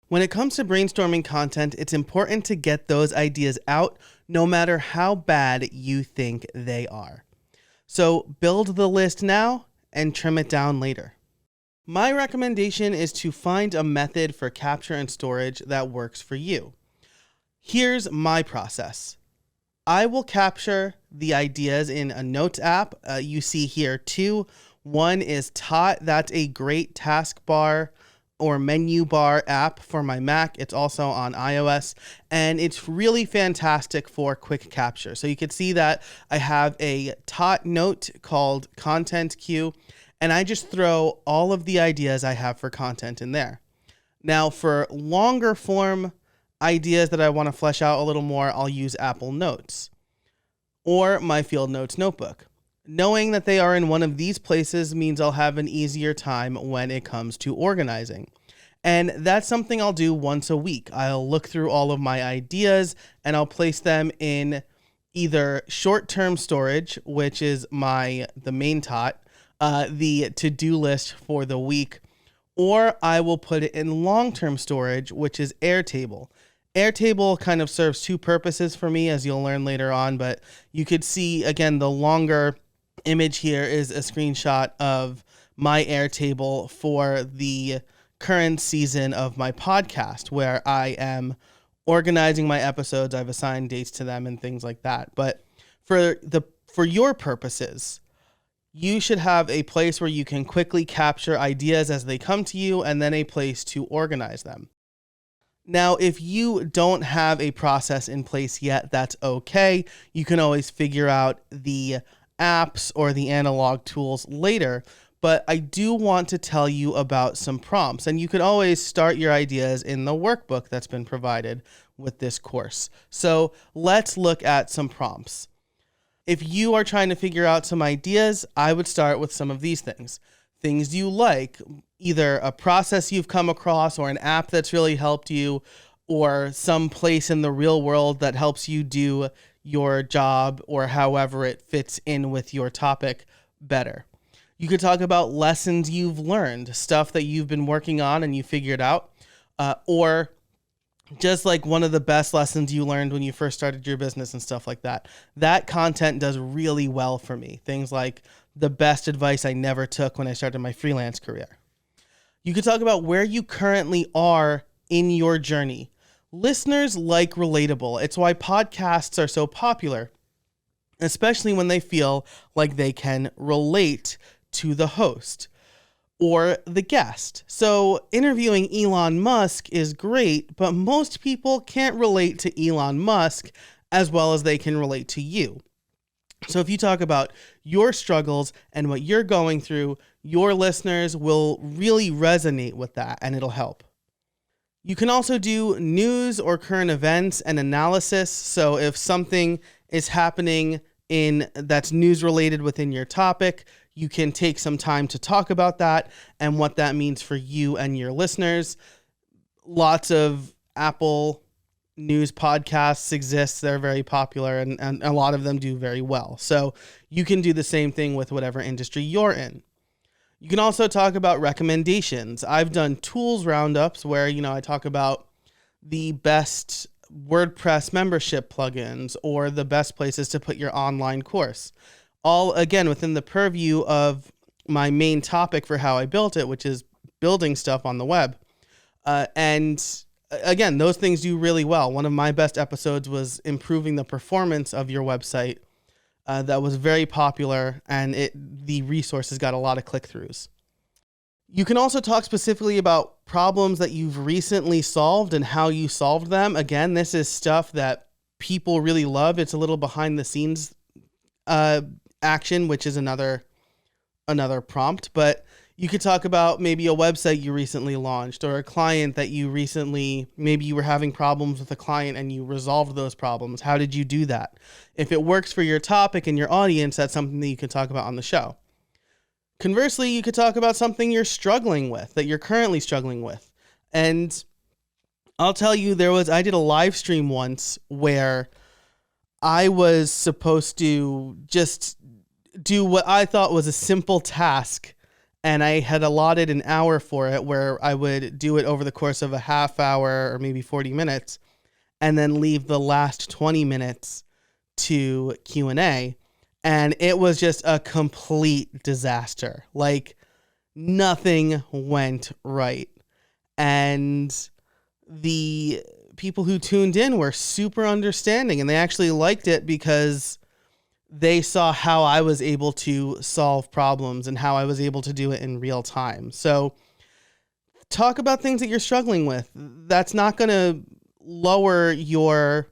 When it comes to brainstorming content, it's important to get those ideas out no matter how bad you think they are. So build the list now and trim it down later. My recommendation is to find a method for capture and storage that works for you. Here's my process. I will capture the ideas in a notes app. You see here two. One is Tot. That's a great taskbar or menu bar app for my Mac. It's also on iOS, and it's really fantastic for quick capture. So you can see that I have a Tot note called Content Queue, and I just throw all of the ideas I have for content in there. Now, for longer form ideas that I want to flesh out a little more, I'll use Apple Notes or my Field Notes notebook. Knowing that they are in one of these places means I'll have an easier time when it comes to organizing. And that's something I'll do once a week. I'll look through all of my ideas and I'll place them in either short-term storage, which is the main Tot, the to-do list for the week, or I will put it in long-term storage, which is Airtable. Airtable kind of serves two purposes for me, as you'll learn later on, but you could see, again, the longer image here is a screenshot of my Airtable for the current season of my podcast, where I am organizing my episodes. I've assigned dates to them and things like that. But for your purposes, you should have a place where you can quickly capture ideas as they come to you, and then a place to organize them. Now, if you don't have a process in place yet, that's okay. You can always figure out the apps or the analog tools later, but I do want to tell you about some prompts, and you can always start your ideas in the workbook that's been provided with this course. So let's look at some prompts. If you are trying to figure out some ideas, I would start with some of these things. Things you like, either a process you've come across or an app that's really helped you, or some place in the real world that helps you do your job or however it fits in with your topic better. You could talk about lessons you've learned, stuff that you've been working on and you figured out, or just like one of the best lessons you learned when you first started your business and stuff like that. That content does really well for me. Things like the best advice I never took when I started my freelance career. You could talk about where you currently are in your journey. Listeners like relatable. It's why podcasts are so popular, especially when they feel like they can relate to the host or the guest. So interviewing Elon Musk is great, but most people can't relate to Elon Musk as well as they can relate to you. So if you talk about your struggles and what you're going through, your listeners will really resonate with that, and it'll help. You can also do news or current events and analysis. So if something is happening that's news related within your topic, you can take some time to talk about that and what that means for you and your listeners. Lots of Apple news podcasts exist. They're very popular, and a lot of them do very well. So you can do the same thing with whatever industry you're in. You can also talk about recommendations. I've done tools roundups where, I talk about the best WordPress membership plugins or the best places to put your online course. All, again, within the purview of my main topic for how I built it, which is building stuff on the web. And again, those things do really well. One of my best episodes was improving the performance of your website. That was very popular, and the resources got a lot of click-throughs. You can also talk specifically about problems that you've recently solved and how you solved them. Again, this is stuff that people really love. It's a little behind the scenes action, which is another prompt, but you could talk about maybe a website you recently launched or a client that maybe you were having problems with a client and you resolved those problems. How did you do that? If it works for your topic and your audience, that's something that you could talk about on the show. Conversely, you could talk about something you're struggling with, that you're currently struggling with. And I'll tell you, I did a live stream once where I was supposed to just do what I thought was a simple task And I had allotted an hour for it where I would do it over the course of a half hour or maybe 40 minutes and then leave the last 20 minutes to Q&A. And it was just a complete disaster. Like nothing went right. And the people who tuned in were super understanding, and they actually liked it because they saw how I was able to solve problems and how I was able to do it in real time. So talk about things that you're struggling with. That's not going to lower your,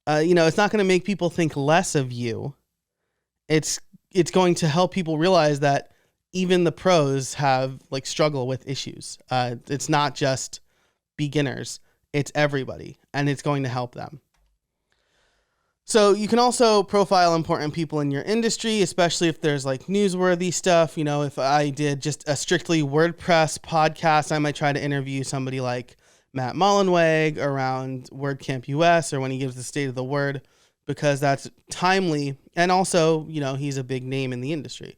it's not going to make people think less of you. It's going to help people realize that even the pros have like struggle with issues. It's not just beginners, it's everybody, and it's going to help them. So you can also profile important people in your industry, especially if there's like newsworthy stuff. You know, if I did just a strictly WordPress podcast, I might try to interview somebody like Matt Mullenweg around WordCamp US or when he gives the State of the Word, because that's timely. And also, you know, he's a big name in the industry.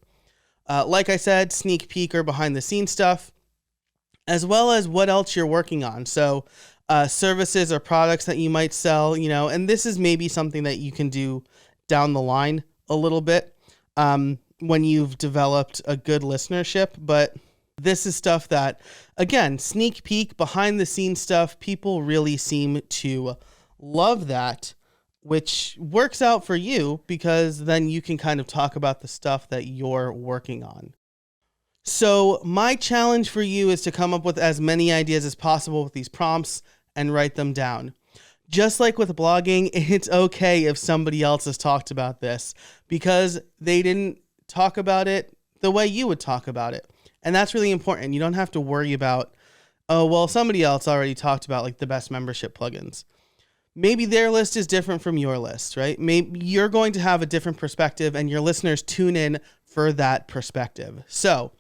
Like I said, sneak peek or behind the scenes stuff, as well as what else you're working on. So services or products that you might sell, you know, and this is maybe something that you can do down the line a little bit when you've developed a good listenership. But this is stuff that, again, sneak peek, behind the scenes stuff, people really seem to love that, which works out for you because then you can kind of talk about the stuff that you're working on. So my challenge for you is to come up with as many ideas as possible with these prompts and write them down. Just like with blogging, it's okay if somebody else has talked about this because they didn't talk about it the way you would talk about it. And that's really important. You don't have to worry about, oh, well, somebody else already talked about like the best membership plugins. Maybe their list is different from your list, right? Maybe you're going to have a different perspective and your listeners tune in for that perspective. So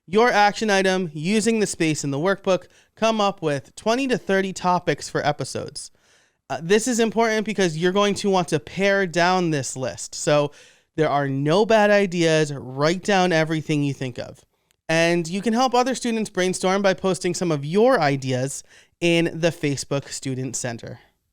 your action item, using the space in the workbook, come up with 20 to 30 topics for episodes. This is important because you're going to want to pare down this list. So there are no bad ideas. Write down everything you think of. And you can help other students brainstorm by posting some of your ideas in the Facebook Student Center.